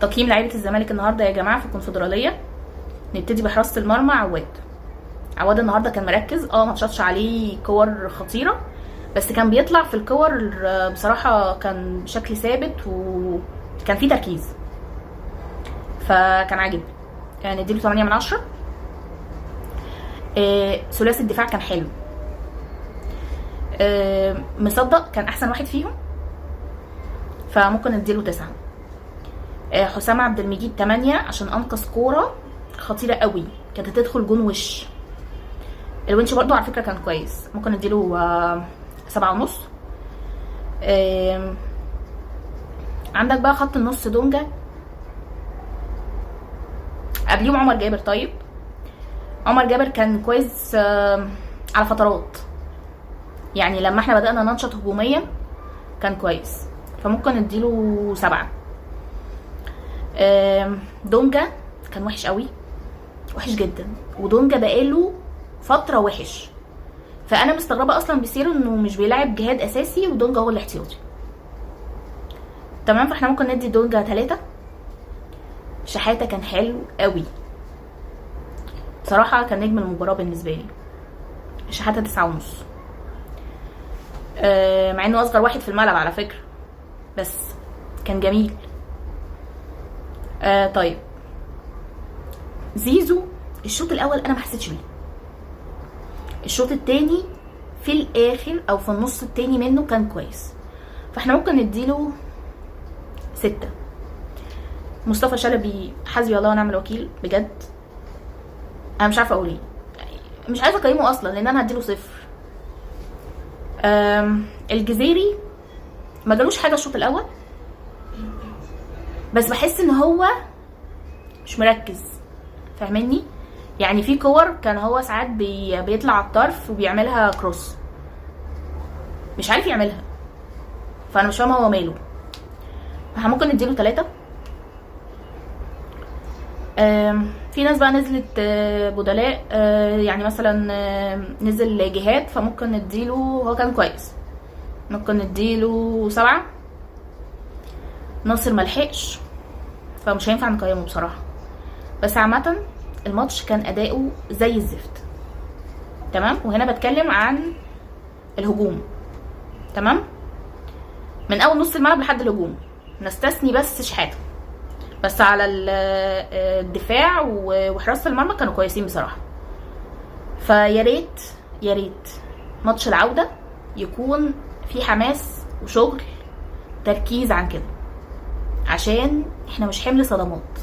تقييم لعيبه الزمالك النهارده يا جماعه في الكونفدراليه. نبتدي بحراسه المرمى. عواد النهارده كان مركز، ما تشطش عليه كور خطيره، بس كان بيطلع في الكور بصراحه كان بشكل ثابت وكان فيه تركيز، فكان عاجبني. يعني نديله 8 من 10. ثلاثي الدفاع كان حلو. مصدق كان احسن واحد فيهم، فممكن نديله 9. حسام عبد المجيد 8 عشان انقذ كوره خطيره قوي كانت هتدخل جون وش. الونش برضو على فكره كان كويس، ممكن نديله 7.5. عندك بقى خط النص دونجا، قبليهم عمر جابر. طيب عمر جابر كان كويس على فترات، يعني لما احنا بدأنا ننشط هجوميا كان كويس، فممكن نديله 7. دونجا كان وحش قوي، وحش جدا، ودونجا بقاله فترة وحش، فانا مستغربة اصلا بيصير انه مش بيلعب جهاد اساسي ودونجا هو الاحتياطي. تمام، فاحنا ممكن ندي دونجا 3. شحاتة كان حلو قوي بصراحة، كان نجم المباراة بالنسبة لي. شحاتة 9.5. مع انه اصغر واحد في الملعب على فكرة، بس كان جميل. طيب زيزو الشوط الاول انا ما حسيتش بيه، الشوط التاني في الاخر او في النص التاني منه كان كويس، فاحنا ممكن نديله 6. مصطفى شلبي حسبي الله ونعم الوكيل بجد، انا مش عارفه اقول ايه، مش عايزه اقيمه اصلا لان انا هديله 0. الجزيري ما جالوش حاجه الشوط الاول، بس بحس ان هو مش مركز، فاهمني؟ يعني في كور كان هو ساعات بيطلع على الطرف وبيعملها كروس، مش عارف يعملها، فانا مش فاهمه هو ماله. احنا ممكن نديله 3. في ناس بقى نزلت بدلاء، يعني مثلا نزل جهاد، فممكن نديله، هو كان كويس، ممكن نديله 7. ناصر ملحقش، فمش هينفع نقيمه بصراحه، بس عامه الماتش كان اداؤه زي الزفت. تمام، وهنا بتكلم عن الهجوم. تمام، من اول نص الملعب لحد الهجوم، نستثني بس شحاته، بس على الدفاع وحراسه المرمى كانوا كويسين بصراحه. فيا ريت يا ريت ماتش العوده يكون في حماس وشغل تركيز عن كده، عشان احنا مش حمل صدمات.